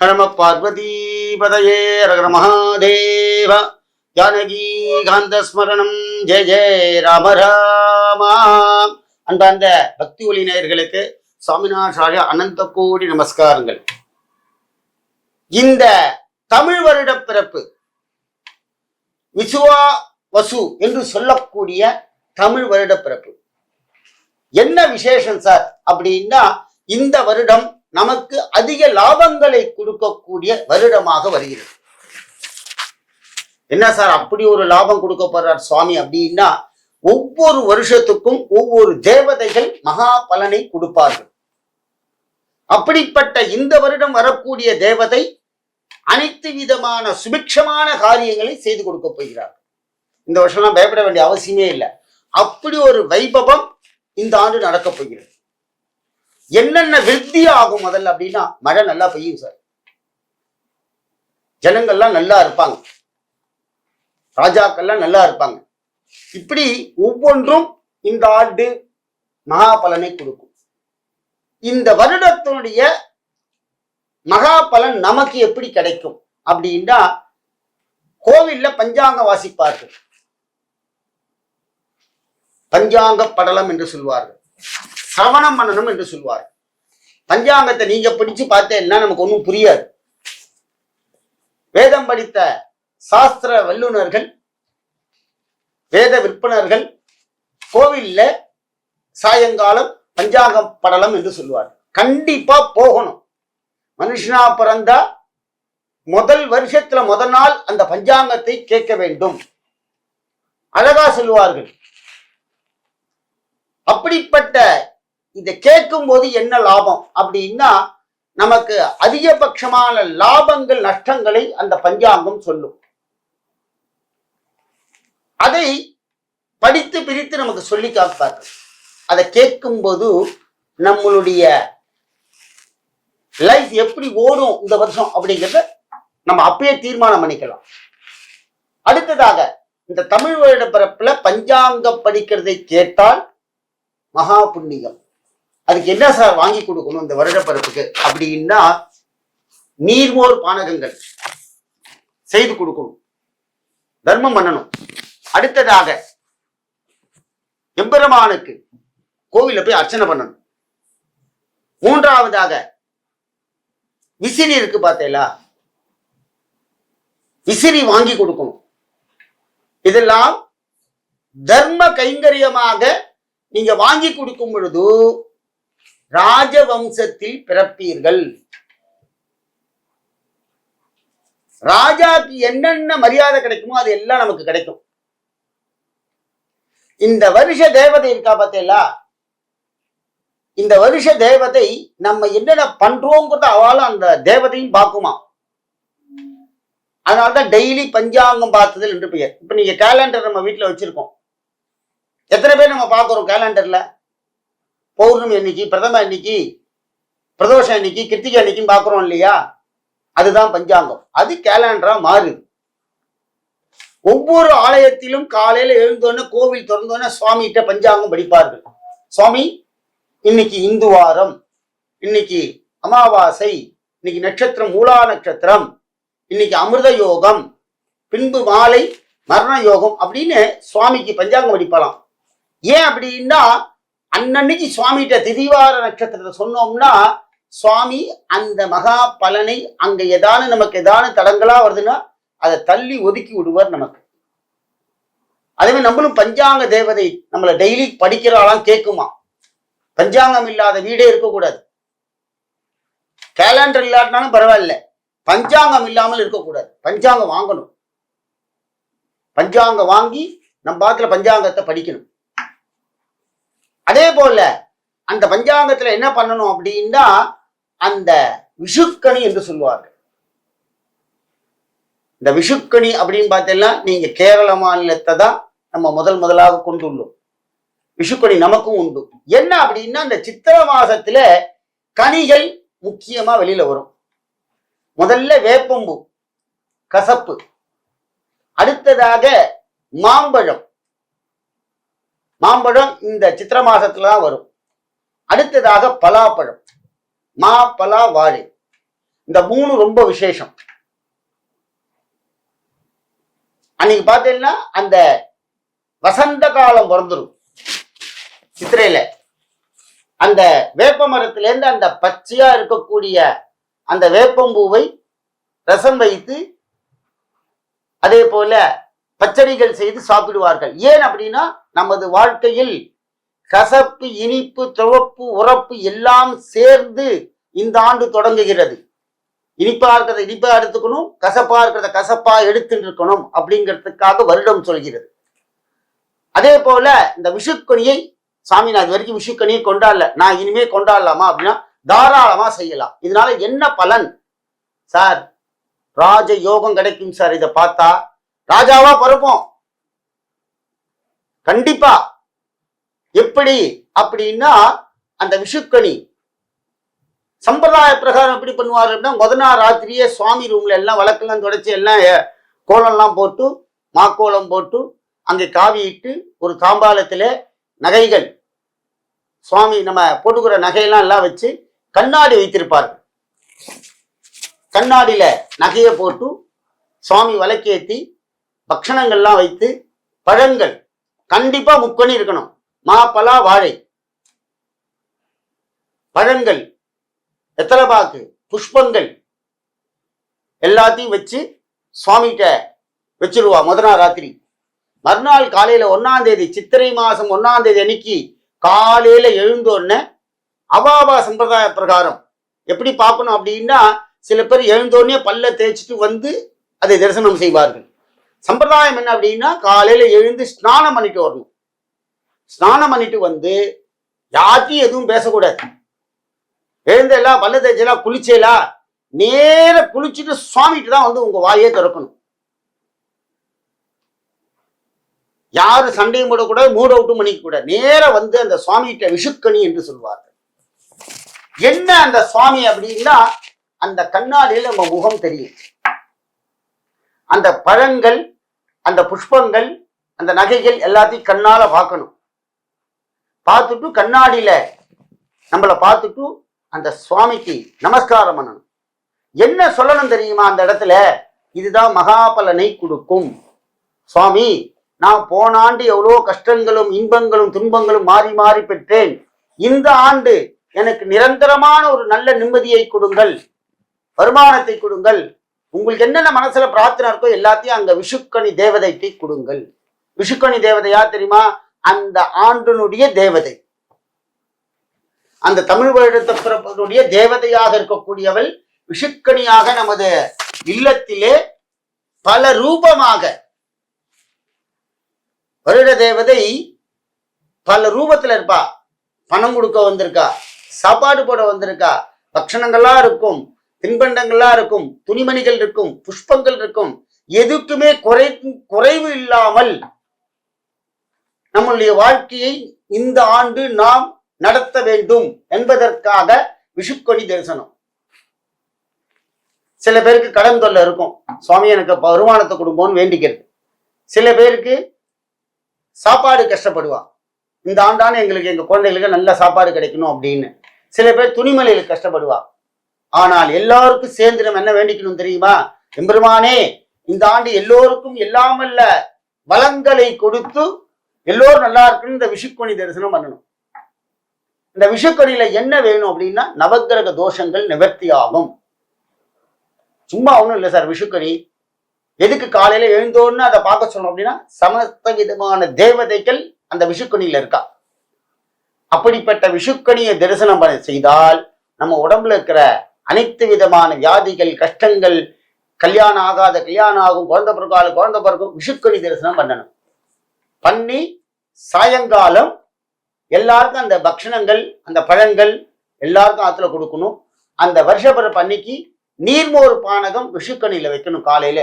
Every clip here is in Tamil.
நம பார்வதி பதயே ரகர மகாதேவ ஜானகி காந்த ஸ்மரணம் ஜெய ஜெய ராம ராமா. அன்பார்ந்த பக்தி ஒளி நேயர்களுக்கு சுவாமிநாத அனந்த கோடி நமஸ்காரங்கள். இந்த தமிழ் வருட பிறப்பு விசுவா வசு என்று சொல்லக்கூடிய தமிழ் வருட பிறப்பு என்ன விசேஷம் சார் அப்படின்னா, இந்த வருடம் நமக்கு அதிக லாபங்களை கொடுக்கக்கூடிய வருடமாக வருகிறது. என்ன சார் அப்படி ஒரு லாபம் கொடுக்க போறார் சுவாமி அப்படின்னா, ஒவ்வொரு வருஷத்துக்கும் ஒவ்வொரு தேவதைகள் மகா பலனை கொடுப்பார்கள். அப்படிப்பட்ட இந்த வருடம் வரக்கூடிய தேவதை அனைத்து விதமான சுபிக்ஷமான காரியங்களை செய்து கொடுக்க போகிறார். இந்த வருஷம்லாம் பயப்பட வேண்டிய அவசியமே இல்லை. அப்படி ஒரு வைபவம் இந்த ஆண்டு நடக்க போகிறது. என்னென்ன விருத்தி ஆகும் முதல்ல அப்படின்னா, மழை நல்லா பெய்யும் சார், ஜனங்கள்லாம் நல்லா இருப்பாங்க, ராஜாக்கள்லாம் நல்லா இருப்பாங்க. இப்படி ஒவ்வொன்றும் இந்த ஆண்டு மகா பலனை கொடுக்கும். இந்த வருடத்தினுடைய மகா பலன் நமக்கு எப்படி கிடைக்கும் அப்படின்னா, கோவில்ல பஞ்சாங்க வாசிப்பார்கள், பஞ்சாங்க படலம் என்று சொல்வார்கள், சவணம் பண்ணணும் என்று சொல்வார். பஞ்சாங்கத்தை நீங்க பிடிச்சு பார்த்தேன்னா நமக்கு ஒன்றும் புரியாது. வேதம் படித்த சாஸ்திர வல்லுநர்கள், வேத விற்பனர்கள் கோவில்ல சாயங்காலம் பஞ்சாங்கம் படலம் என்று சொல்வார். கண்டிப்பா போகணும். மனுஷனா பிறந்தா முதல் வருஷத்துல முதல் நாள் அந்த பஞ்சாங்கத்தை கேட்க வேண்டும். அழகா சொல்லுவார்கள். அப்படிப்பட்ட இதை கேட்கும் போது என்ன லாபம் அப்படின்னா, நமக்கு அதிகபட்சமான லாபங்கள் நஷ்டங்களை அந்த பஞ்சாங்கம் சொல்லும். அதை படித்து பிரித்து நமக்கு சொல்லி காப்பார்கள். அதை கேட்கும் போது நம்மளுடைய லைஃப் எப்படி ஓடும் இந்த வருஷம் அப்படிங்கிறத நம்ம அப்பயே தீர்மானம் பண்ணிக்கலாம். அடுத்ததாக, இந்த தமிழ் வருட பிறப்புல பஞ்சாங்கம் படிக்கிறதை கேட்டால் மகா புண்ணியம். அதுக்கு என்ன சார் வாங்கி கொடுக்கணும் இந்த வருட பிறப்புக்கு அப்படின்னா, நீர்மோர் பானகங்கள் செய்து கொடுக்கணும், தர்மம் பண்ணணும். அடுத்ததாக, எம்பெருமானுக்கு கோவில போய் அர்ச்சனை பண்ணணும். மூன்றாவதாக, விசிறி இருக்கு பார்த்தீங்களா, விசிறி வாங்கி கொடுக்கணும். இதெல்லாம் தர்ம கைங்கரியமாக நீங்க வாங்கி கொடுக்கும் பொழுது ராஜவம்சத்தில் பிறப்பீர்கள். ராஜாக்கு என்னென்ன மரியாதை கிடைக்குமோ அது எல்லாம் நமக்கு கிடைக்கும். இந்த வருஷ தேவதை இருக்கா பார்த்தீங்களா, இந்த வருஷ தேவதை நம்ம என்னென்ன பண்றோங்கிறத அவளும் அந்த தேவதையும் பார்க்குமா. அதனால்தான் டெய்லி பஞ்சாங்கம் பார்த்ததில் என்று பெயர். இப்ப நீங்க கேலண்டர் நம்ம வீட்டுல வச்சிருக்கோம், எத்தனை பேர் நம்ம பார்க்கிறோம் கேலண்டர்ல? பௌர்ணமி அன்னைக்கு, பிரதம அன்னைக்கு, பிரதோஷம் அன்னைக்கு, கிருத்திகை அன்னைக்குன்னு பார்க்கிறோம் இல்லையா? அதுதான் பஞ்சாங்கம். அது கேலண்டரா மாறுது. ஒவ்வொரு ஆலயத்திலும் காலையில எழுந்தோன்னு, கோவில் திறந்தோன்னு சுவாமிகிட்ட பஞ்சாங்கம் படிப்பார்கள். சுவாமி, இன்னைக்கு இந்து வாரம், இன்னைக்கு அமாவாசை, இன்னைக்கு நட்சத்திரம் மூலா நட்சத்திரம், இன்னைக்கு அமிர்த யோகம், பின்பு மாலை மரண யோகம் அப்படின்னு சுவாமிக்கு பஞ்சாங்கம் படிப்பாலாம். ஏன் அப்படின்னா, அன்னன்னைக்கு சுவாமிகிட்ட திதிவார நட்சத்திரத்தை சொன்னோம்னா சுவாமி அந்த மகா பலனை, அங்க ஏதானு நமக்கு ஏதானு தடங்களா வருதுன்னா அதை தள்ளி ஒதுக்கி விடுவார் நமக்கு. அதே மாதிரி நம்மளும் பஞ்சாங்க தேவதை நம்மளை டெய்லி படிக்கிறாளாம் கேட்குமா. பஞ்சாங்கம் இல்லாத வீடே இருக்கக்கூடாது. கேலண்டர் இல்லாட்டினாலும் பரவாயில்ல, பஞ்சாங்கம் இல்லாமல் இருக்கக்கூடாது. பஞ்சாங்கம் வாங்கணும். பஞ்சாங்கம் வாங்கி நம்ம பாத்துல பஞ்சாங்கத்தை படிக்கணும். அதே போல அந்த பஞ்சாங்கத்துல என்ன பண்ணணும் அப்படின்னா, அந்த விஷுக்கணி என்று சொல்லுவார்கள். இந்த விஷுக்கணி அப்படின்னு பார்த்தீங்கன்னா, நீங்க கேரள மாநிலத்தை தான் நம்ம முதலாக கொண்டுள்ளோம். விஷுக்கணி நமக்கும் உண்டு. என்ன அப்படின்னா, இந்த சித்திரை மாசத்துல கனிகள் முக்கியமா வெளியில வரும். முதல்ல வேப்பம்பூ, கசப்பு. அடுத்ததாக மாம்பழம். மாம்பழம் இந்த சித்திரை மாசத்துலதான் வரும். அடுத்ததாக பலாப்பழம், மா பலா வாழை. இந்த 3 ரொம்ப விசேஷம். அன்னைக்கு பார்த்தீங்கன்னா அந்த வசந்த காலம் பிறந்துடும். சித்திரையில அந்த வேப்ப மரத்திலேருந்து அந்த பச்சையா இருக்கக்கூடிய அந்த வேப்பம்பூவை ரசம் வைத்து அதே போல பச்சடிகள் செய்து சாப்பிடுவார்கள். ஏன் அப்படின்னா நமது வாழ்க்கையில் கசப்பு, இனிப்பு, துவப்பு, உரப்பு எல்லாம் சேர்ந்து இந்த ஆண்டு தொடங்குகிறது. இனிப்பா இருக்கிறத இனிப்பா எடுத்துக்கணும், கசப்பா இருக்கிறத கசப்பா எடுத்துட்டு இருக்கணும் அப்படிங்கிறதுக்காக வருடம் சொல்கிறது. அதே போல இந்த விஷுக்கணியை சாமி நான் இது வரைக்கும் விஷுக்கணியை கொண்டாடல, நான் இனிமே கொண்டாடலாமா அப்படின்னா தாராளமா செய்யலாம். இதனால என்ன பலன் சார்? ராஜ யோகம் கிடைக்கும் சார். இதை பார்த்தா ராஜாவா பிறப்போம் கண்டிப்பா. எப்படி அப்படின்னா அந்த விஷுக்கணி சம்பிரதாய பிரகாரம் எப்படி பண்ணுவார் அப்படின்னா முதல் நாள் ராத்திரியே சுவாமி ரூம்ல எல்லாம் வழக்கெல்லாம் தொடச்சி எல்லாம் கோலம்லாம் போட்டு மாக்கோலம் போட்டு அங்கே காவியிட்டு ஒரு தாம்பாலத்துல நகைகள் சுவாமி நம்ம போட்டுக்கிற நகையெல்லாம் எல்லாம் வச்சு கண்ணாடி வைத்திருப்பார்கள். கண்ணாடியில நகையை போட்டு சுவாமி விளக்கேத்தி பக்ஷணங்கள்லாம் வைத்து பழங்கள் கண்டிப்பா முக்கணி இருக்கணும். மாப்பலா வாழை பழங்கள், எத்தலபாக்கு, புஷ்பங்கள் எல்லாத்தையும் வச்சு சுவாமிகிட்ட வச்சிருவா முதல் நாள் ராத்திரி. மறுநாள் காலையில 1ஆம் தேதி சித்திரை மாசம் 1ஆம் தேதி அன்னைக்கு காலையில எழுந்தோடனே அவாபா சம்பிரதாய பிரகாரம் எப்படி பார்க்கணும் அப்படின்னா சில பேர் எழுந்தோடனே பல்ல தேய்ச்சிட்டு வந்து அதை தரிசனம் செய்வார்கள். சம்பிரதாயம் என்ன அப்படின்னா காலையில எழுந்து ஸ்நானம் பண்ணிட்டு வரணும். ஸ்நானம் பண்ணிட்டு வந்து யார்ட்டையும் எதுவும் பேசக்கூடாது. எழுந்தெல்லாம் பல்ல தேய்ச்சலாம் குளிச்சேலாம் நேர குளிச்சுட்டு சுவாமிகிட்ட தான் வந்து உங்க வாயே திறக்கணும். யாரு சண்டையும் போடக்கூடாது, மூட் அவுட்டும் பண்ணிக்க கூடாது. நேர வந்து அந்த சுவாமிகிட்ட விஷுக்கணி என்று சொல்வார்கள். என்ன அந்த சுவாமி அப்படின்னா அந்த கண்ணாடியில் நம்ம முகம் தெரியும். அந்த பழங்கள், அந்த புஷ்பங்கள், அந்த நகைகள் எல்லாத்தையும் கண்ணால பார்க்கணும். பார்த்துட்டு கண்ணாடியில நம்மளை பார்த்துட்டு அந்த சுவாமிக்கு நமஸ்காரம் பண்ணணும். என்ன சொல்லணும் தெரியுமா அந்த இடத்துல? இதுதான் மகாபலனை கொடுக்கும். சுவாமி, நான் போன ஆண்டு எவ்வளோ கஷ்டங்களும் இன்பங்களும் துன்பங்களும் மாறி மாறி பெற்றேன். இந்த ஆண்டு எனக்கு நிரந்தரமான ஒரு நல்ல நிம்மதியை கொடுங்கள், வருமானத்தை கொடுங்கள். உங்களுக்கு என்னென்ன மனசுல பிரார்த்தனை இருக்கோ எல்லாத்தையும் அங்க விஷுக்கணி தேவதைக்கு கொடுங்கள். விஷுக்கணி தேவதை யார் தெரியுமா? அந்த ஆண்டினுடைய தேவதை, அந்த தமிழ் வருடத்தினுடைய தேவதையாக இருக்கக்கூடியவள் விஷுக்கணியாக நமது இல்லத்திலே பல ரூபமாக. வருட தேவதை பல ரூபத்துல இருப்பா. பணம் கொடுக்க வந்திருக்கா, சாப்பாடு போட வந்திருக்கா, பட்சணங்கள்லாம் இருக்கும், தின்பண்டங்கள்லாம் இருக்கும், துணிமணிகள் இருக்கும், புஷ்பங்கள் இருக்கும். எதுக்குமே குறைவு இல்லாமல் நம்முடைய வாழ்க்கையை இந்த ஆண்டு நாம் நடத்த வேண்டும் என்பதற்காக விஷுக்கணி தரிசனம். சில பேருக்கு கடன் தொல்லை இருக்கும், சுவாமி எனக்கு வருமானத்தை கொடுப்போம்னு வேண்டிக்கிறது. சில பேருக்கு சாப்பாடு கஷ்டப்படுவா, இந்த ஆண்டான எங்களுக்கு எங்க குழந்தைகளுக்கு நல்ல சாப்பாடு கிடைக்கணும் அப்படின்னு. சில பேர் துணிமலையில் கஷ்டப்படுவா. ஆனால் எல்லாருக்கும் சேர்ந்து நம்ம என்ன வேண்டிக்கணும் தெரியுமா? எம்பெருமானே, இந்த ஆண்டு எல்லோருக்கும் எல்லாமல்ல வளங்களை கொடுத்து எல்லோரும் நல்லா இருக்குன்னு இந்த விஷுக்கணி தரிசனம் பண்ணணும். இந்த விஷுக்கணியில என்ன வேணும் அப்படின்னா நவக்கிரக தோஷங்கள் நிவர்த்தி ஆகும். சும்மா ஒண்ணும் இல்லை சார். விஷுக்கணி எதுக்கு காலையில எழுந்தோன்னு அதை பார்க்க சொன்னோம் அப்படின்னா சமஸ்த விதமான தேவதைகள் அந்த விஷுக்கணியில இருக்கா. அப்படிப்பட்ட விஷுக்கணியை தரிசனம் செய்தால் நம்ம உடம்புல இருக்கிற அனைத்து விதமான வியாதிகள், கஷ்டங்கள், கல்யாணம் ஆகாத கல்யாணம் ஆகும், குழந்தை பிறக்கும், விஷுக்கணி தரிசனம் பண்ணணும். பண்ணி சாயங்காலம் எல்லாருக்கும் அந்த பக்ஷணங்கள், அந்த பழங்கள் எல்லாருக்கும் ஆத்துல கொடுக்கணும். அந்த வருஷப்பிறப்பு அன்னைக்கு நீர்மோர் பானகம் விஷுக்கணியில வைக்கணும். காலையில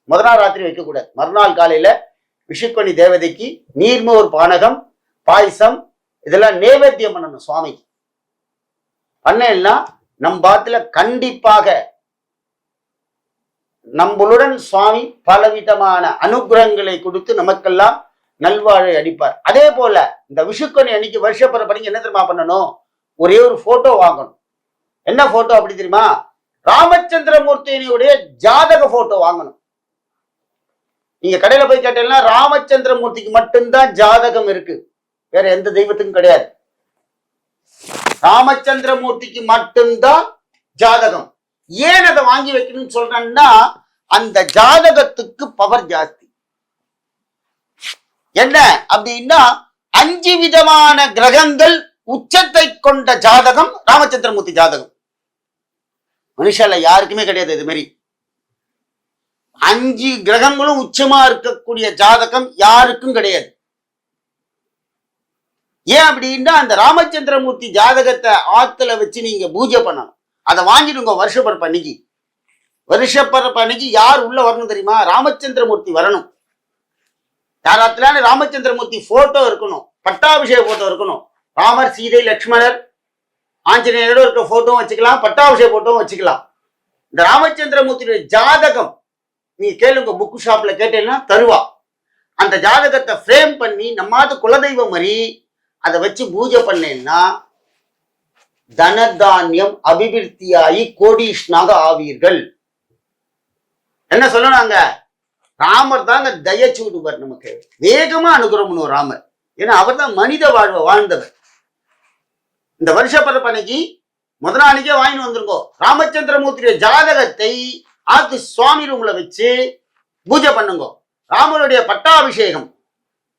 முதல் நாள் ராத்திரி வைக்கக்கூடாது. மறுநாள் காலையில விஷுக்கணி தேவதைக்கு நீர்மோர் பானகம், பாயசம் இதெல்லாம் நைவேத்தியம் பண்ணணும் சுவாமிக்கு. பண்ணா நம் பாத்துல கண்டிப்பாக நம்மளுடன் சுவாமி பலவிதமான அனுகிரகங்களை கொடுத்து நமக்கெல்லாம் நல்வாழை அடிப்பார். அதே போல இந்த விஷுக்கணி அன்னைக்கு வருஷப்பிறப்பு என்ன தெரியுமா பண்ணணும்? ஒரே ஒரு போட்டோ வாங்கணும். என்ன போட்டோ அப்படி தெரியுமா? ராமச்சந்திரமூர்த்தியினுடைய ஜாதக போட்டோ வாங்கணும். நீங்க கடையில போய் கேட்டீங்கன்னா ராமச்சந்திரமூர்த்திக்கு மட்டும்தான் ஜாதகம் இருக்கு, வேற எந்த தெய்வத்துக்கும் கிடையாது. ராமச்சந்திரமூர்த்திக்கு மட்டும்தான் ஜாதகம். ஏன் அதை வாங்கி வைக்கணும்னு சொல்றேன்னா, அந்த ஜாதகத்துக்கு பவர் ஜாஸ்தி. என்ன அப்படின்னா, 5 விதமான கிரகங்கள் உச்சத்தை கொண்ட ஜாதகம் ராமச்சந்திரமூர்த்தி ஜாதகம். மனுஷால யாருக்குமே கிடையாது இது மாதிரி. 5 கிரகங்களும் உச்சமா இருக்கக்கூடிய ஜாதகம் யாருக்கும் கிடையாது. ஏன் அப்படின்னா, அந்த ராமச்சந்திரமூர்த்தி ஜாதகத்தை ஆத்துல வச்சு நீங்க பூஜை பண்ணணும். அதை வாங்கிடுங்க. வருஷப்பரப்பு அன்னைக்கு, வருஷப்பரப்பு அன்னைக்கு யார் உள்ள வரணும் தெரியுமா? ராமச்சந்திரமூர்த்தி வரணும். யாராத்துல ராமச்சந்திரமூர்த்தி போட்டோ இருக்கணும், பட்டாபிஷேக போட்டோ இருக்கணும். ராமர், சீதை, லட்சுமணர், ஆஞ்சநேயரோட இருக்க போட்டோவும் வச்சுக்கலாம், பட்டாபிஷேக போட்டோவும் வச்சுக்கலாம். இந்த ராமச்சந்திரமூர்த்தியுடைய ஜாதகம் நீங்க கேளுங்க, புக்கு ஷாப்ல கேட்டீங்கன்னா தருவா. அந்த ஜாதகத்தை ஃப்ரேம் பண்ணி நம்மாது குலதெய்வம் மாதிரி அதை வச்சு பூஜை பண்ணேன்னா தனதானியம் அபிவிருத்தியாகி கோடீஷ்ணாக ஆவீர்கள். என்ன சொல்லணுங்க? ராமர் தாங்க தயச்சூடுவர், நமக்கு வேகமா அனுகிரகம் ராமர். ஏன்னா அவர் தான் மனித வாழ்வை வாழ்ந்தவர். இந்த வருஷ பரப்பனைக்கு முதல் நாளைக்கே வாங்கிட்டு வந்திருக்கோம். ராமச்சந்திரமூர்த்தியுடைய ஜாதகத்தை ஆத்து சுவாமி ரூம்ல வச்சு பூஜை பண்ணுங்க. ராமருடைய பட்டாபிஷேகம்,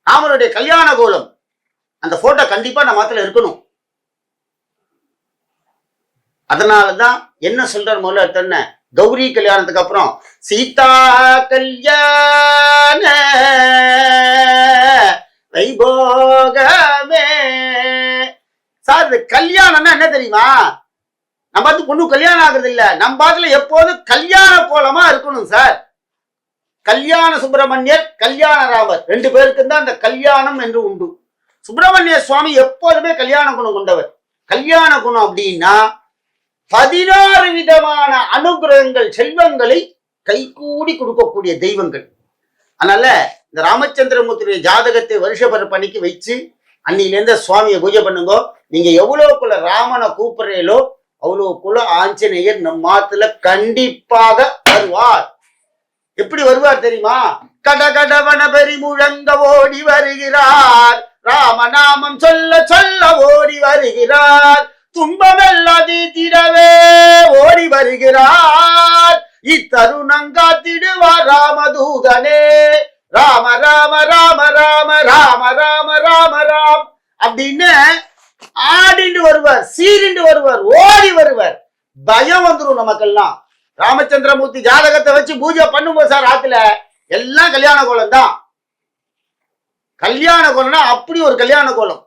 ராமருடைய கல்யாண கோலம், அந்த போட்டோ கண்டிப்பா நம்ம மாத்திர இருக்கணும். அதனாலதான் என்ன சொல்ற முதல்ல தன்ன கௌரி கல்யாணத்துக்கு அப்புறம் சீதா கல்யாண வைபோகமே. சார், இது கல்யாணம்னா என்ன தெரியுமா? நம்ம பார்த்து பொண்ணு கல்யாணம் ஆகுறது இல்ல, நம்ம பாத்துல எப்போதும் கல்யாண கோலமா இருக்கணும் சார். கல்யாண சுப்பிரமணியர், கல்யாண ராமர் 2 பேருக்கு தான் அந்த கல்யாணம் என்று உண்டு. சுப்பிரமணிய சுவாமி எப்போதுமே கல்யாண குணம் கொண்டவர். கல்யாண குணம் அப்படின்னா 16 விதமான அனுகிரகங்கள், செல்வங்களை கைகூடி கொடுக்கக்கூடிய தெய்வங்கள். அதனால இந்த ராமச்சந்திரமூர்த்தியுடைய ஜாதகத்தை வருஷப்பரப்பு அன்னைக்கு வச்சு அன்னையிலேருந்து சுவாமியை பூஜை பண்ணுங்க. நீங்க எவ்வளவுக்குள்ள ராமனை கூப்பிடுறீங்களோ அவ்வளவுக்குள்ள ஆஞ்சநேயர் நம் மாத்துல கண்டிப்பாக வருவார். எப்படி வருவார் தெரியுமா? கடகடவன பெரி முழங்க ஓடி வருகிறார், ராமநாமம் சொல்ல சொல்ல ஓடி வருகிறார், துன்பமெல்லாம் தீத்திடவே ஓடி வருகிறார், இத்தருணங்காத்திடுவார் ராமதூதனே. ராம ராம ராம ராம ராம ராம ராம ராம் அப்படின்னு ஆடிண்டு வருவார், சீரிண்டு வருவார், ஓடி வருவார். பயம் வந்துடும் நமக்கெல்லாம். ராமச்சந்திரமூர்த்தி ஜாதகத்தை வச்சு பூஜை பண்ணும்போது சார் ஆத்துல எல்லாம் கல்யாண கோலம் தான். கல்யாண கோலம்னா அப்படி ஒரு கல்யாண கோலம்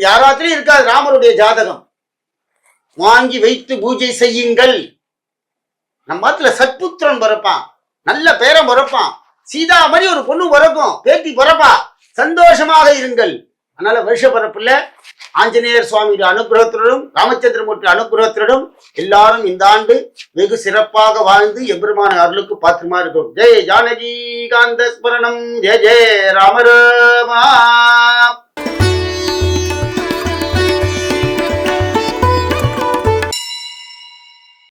யாராத்திலையும் இருக்காது. ராமருடைய ஜாதகம் வாங்கி வைத்து பூஜை செய்யுங்கள். நம்ம ஆத்துல சத்புத்திரன் பிறப்பான், நல்ல பேரம் பிறப்பான், சீதா மாதிரி ஒரு பொண்ணு பிறக்கும், பேத்தி பிறப்பா. சந்தோஷமாக இருங்கள். அதனால வருஷ பரப்புல ஆஞ்சநேயர் சுவாமியுடைய அனுகிரகத்துடன், ராமச்சந்திரமூர்த்தி அனுகிரகத்துடன் எல்லாரும் இந்த ஆண்டு வெகு சிறப்பாக வாழ்ந்து எம்பெருமான அருளுக்கு பாத்திரமா இருக்கும். ஜெய் ஜானகி காந்த ஸ்மரணம், ஜெய ஜெய ராம ராமா.